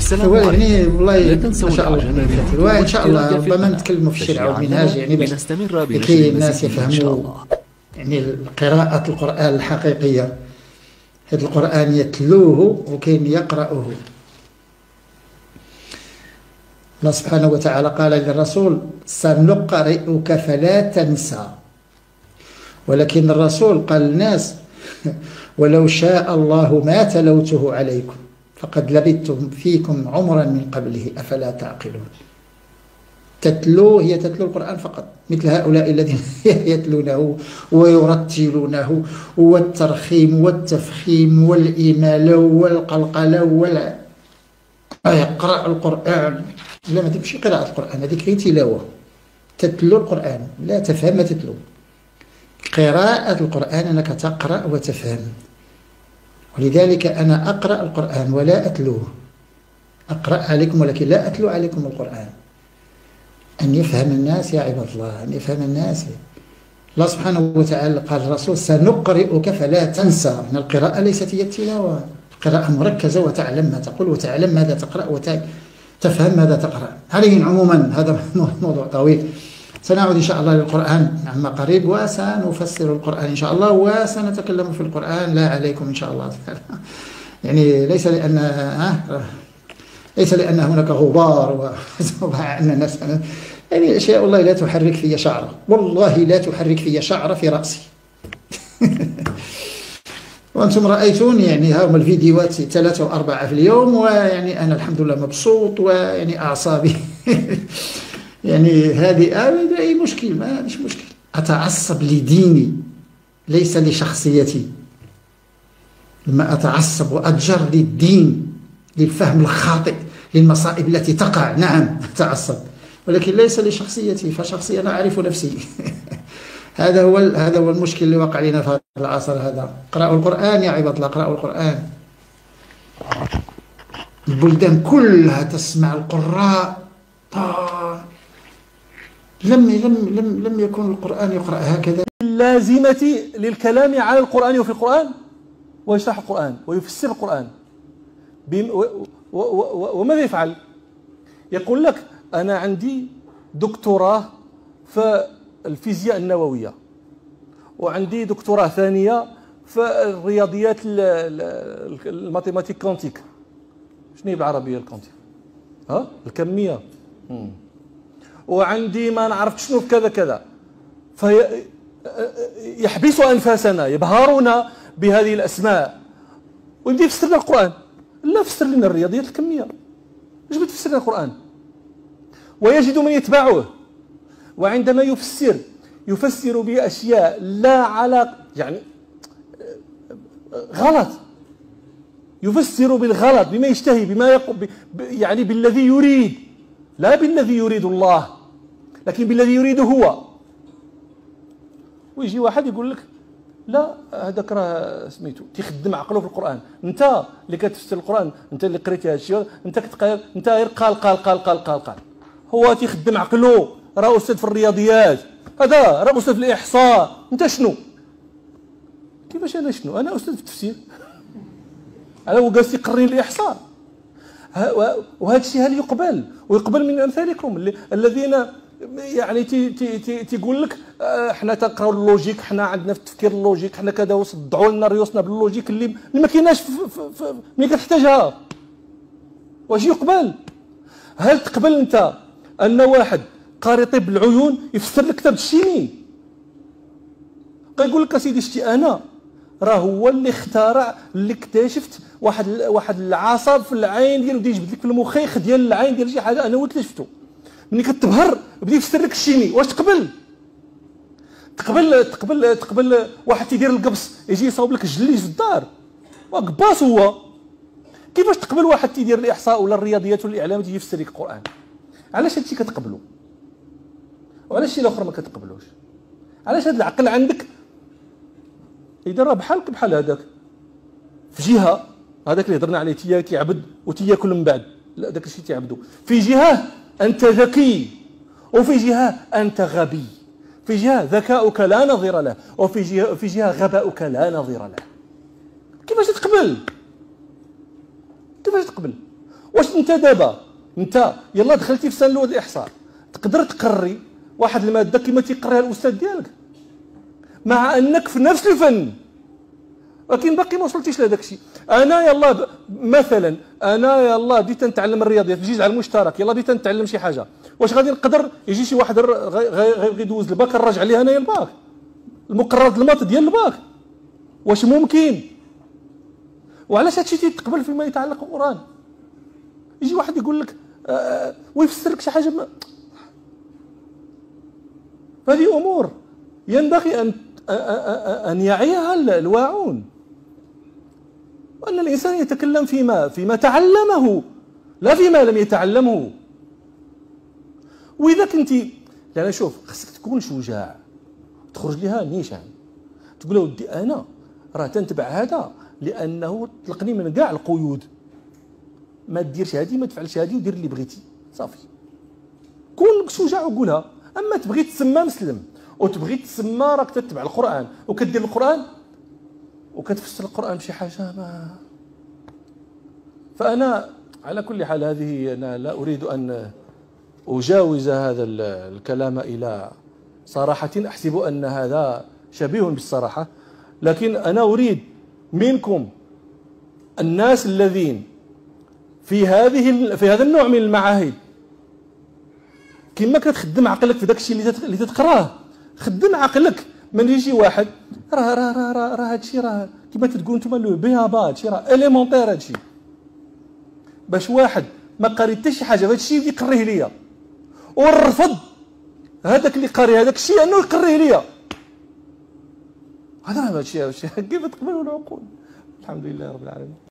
السلام عليكم. والله لا تنسوا ما شاء الله الاعجاب بالفيديو وان شاء الله والاشتراك في ربما القناة نتكلموا في الشريعه والمنهاج يعني باش لنستمر بنشر لكي الناس المزيد ان شاء يفهموا الله. يعني قراءة القرآن الحقيقية. هذا القرآن يتلوه وكاين يقرأه. الله سبحانه وتعالى قال للرسول سنقرئك فلا تنسى، ولكن الرسول قال للناس ولو شاء الله ما تلوته عليكم فقد لبثتم فيكم عمرا من قبله أفلا تعقلون. تتلو هي تتلو القرآن فقط، مثل هؤلاء الذين يتلونه ويرتلونه، والترخيم والتفخيم والإمالة والقلقلة يقرأ القرآن. لا، ما تمشي قراءة القرآن، هذيك هي تلاوة. تتلو القرآن لا تفهم، ما تتلو. قراءة القرآن أنك تقرأ وتفهم، ولذلك أنا أقرأ القرآن ولا أتلوه. أقرأ عليكم ولكن لا أتلو عليكم القرآن. أن يفهم الناس يا عباد الله، أن يفهم الناس. الله سبحانه وتعالى قال الرسول سنقرئك فلا تنسى. من القراءة ليست هي التلاوة، قراءة مركزة وتعلم ما تقول وتعلم ماذا تقرأ وتفهم ماذا تقرأ. عليه عموما هذا موضوع طويل، سنعود إن شاء الله للقرآن عما قريب وسنفسر القرآن إن شاء الله وسنتكلم في القرآن لا عليكم إن شاء الله. يعني ليس لأن هناك غبار وأن الناس يعني أشياء والله لا تحرك في شعرة، والله لا تحرك في شعرة في رأسي. وأنتم رأيتوني يعني هم الفيديوهات 3 و4 في اليوم، ويعني أنا الحمد لله مبسوط، ويعني أعصابي يعني هادئة، لا أي مشكل، ما فيش مشكل. أتعصب لديني ليس لشخصيتي. لما أتعصب وأتجر للدين، للفهم الخاطئ للمصائب التي تقع، نعم أتعصب، ولكن ليس لشخصيتي، فشخصي أنا أعرف نفسي. هذا هو المشكل اللي وقع لنا في هذا العصر هذا. اقرأوا القرآن يا عباد الله، اقرأوا القرآن. البلدان كلها تسمع القراء. لم يكن القرآن يقرأ هكذا. اللازمة للكلام على القرآن وفي القرآن، ويشرح القرآن ويفسر القرآن. وماذا يفعل؟ يقول لك أنا عندي دكتوراه في الفيزياء النووية، وعندي دكتوراه ثانية في الرياضيات الماتيماتيك كونتيك. شنو هي بالعربية الكونتيك؟ الكمية. وعندي ما نعرف شنو في كذا كذا. فيحبسوا أنفاسنا، يبهرون بهذه الأسماء، ويبدأ يفسر لنا القرآن. لا، فسر لنا الرياضيات الكمية، ايش بتفسر لنا القرآن؟ ويجد من يتبعه، وعندما يفسر بأشياء لا علاقة، يعني غلط، يفسر بالغلط، بما يشتهي، بما يعني بالذي يريد، لا بالذي يريد الله، لكن بالذي يريده هو. ويجي واحد يقول لك لا، هذاك راه سميتو تيخدم عقله في القرآن. انت اللي كتفسر القرآن، انت اللي قريتي هذا الشيء، انت غير قال قال قال قال قال قال. هو تيخدم عقله، راه استاذ في الرياضيات، هذا راه استاذ في الإحصاء. انت شنو؟ كيفاش انا شنو؟ انا استاذ في التفسير. انا هو جالس يقرني الإحصاء. وهذا الشيء هل يقبل؟ ويقبل من امثالكم الذين يعني تيقول لك احنا تنقراو اللوجيك، احنا عندنا في التفكير اللوجيك، احنا كذا، وصدعوا لنا ريوسنا باللوجيك اللي ما كايناش ملي كتحتاجها. واش يقبل؟ هل تقبل انت ان واحد قاري طب العيون يفسر لك كتاب الشيمي؟ قيقول لك اسيدي شتي انا راه هو اللي اخترع، اللي اكتشفت واحد العصب في العين ديالو بدا يجبد لك في المخيخ ديال العين ديال شي حاجه، انا هو اللي شفتو. ملي كتبهر بدا يفسر لك الشيمي. واش تقبل؟ تقبل واحد تيدير القبص يجي يصاوب لك الجليج في الدار، وقباص هو. كيفاش تقبل واحد تيدير الاحصاء ولا الرياضيات ولا الاعلام تيجي يفسر لك القران؟ علاش هادشي كتقبلو وعلاش الشيء الاخر ما كتقبلوش؟ علاش هاد العقل عندك اذا راه بحال هذاك في جهه، هذاك اللي هضرنا عليه تيا كيعبد وتياكل من بعد، لا داك الشيء تيعبدو. في جهه انت ذكي، وفي جهه انت غبي، في جهه ذكاؤك لا نظير له، وفي جهه غباؤك لا نظير له. كيفاش تقبل؟ واش انت دابا انت يلا دخلتي في سنه الاولى الاحصاء تقدر تقري واحد الماده كما تيقريها الاستاذ ديالك مع انك في نفس الفن ولكن باقي ما وصلتيش لهذاك الشيء. انا يلا مثلا انا يلا بديت نتعلم الرياضيات بجيز على المشترك يلا بديت نتعلم شي حاجه، واش غادي نقدر يجي شي واحد غيبغي يدوز الباك نراجع عليه انايا الباك المقررات الماط ديال الباك؟ واش ممكن؟ وعلاش هادشي تيتقبل فيما يتعلق بالقران؟ يجي واحد يقول لك ويفسر لك شي حاجه هذه امور ينبغي ان يعيها الواعون، وان الانسان يتكلم فيما تعلمه لا فيما لم يتعلمه. واذا كنتي يعني شوف خصك تكون شجاع تخرج لها نيشان تقول له ودي انا راه تنتبع هذا لانه طلقني من كاع القيود، ما ديرش هذه ما تفعلش هذه ودير اللي بغيتي صافي. كون شجاع وقولها. اما تبغي تسمى مسلم وتبغي تسمى راك تتبع القران وكدير القران وكتفسر القران بشي حاجه ما. فانا على كل حال هذه انا لا اريد ان اجاوز هذا الكلام الى صراحه، احسب ان هذا شبيه بالصراحه، لكن انا اريد منكم الناس الذين في هذا النوع من المعاهد كما كتخدم عقلك في داك الشيء اللي تتقراه، خدم عقلك. من يجي واحد راه هادشي راه كما تقولوا نتوما لو بها با هادشي راه اليمونتير هادشي، باش واحد ما قاري حتى شي حاجه في هادشي يجي يقريه ليا ونرفض هذاك اللي قاري هذاك الشيء انه يقريه ليا. هذا راه هادشي كيف تقبلوا العقول؟ الحمد لله رب العالمين.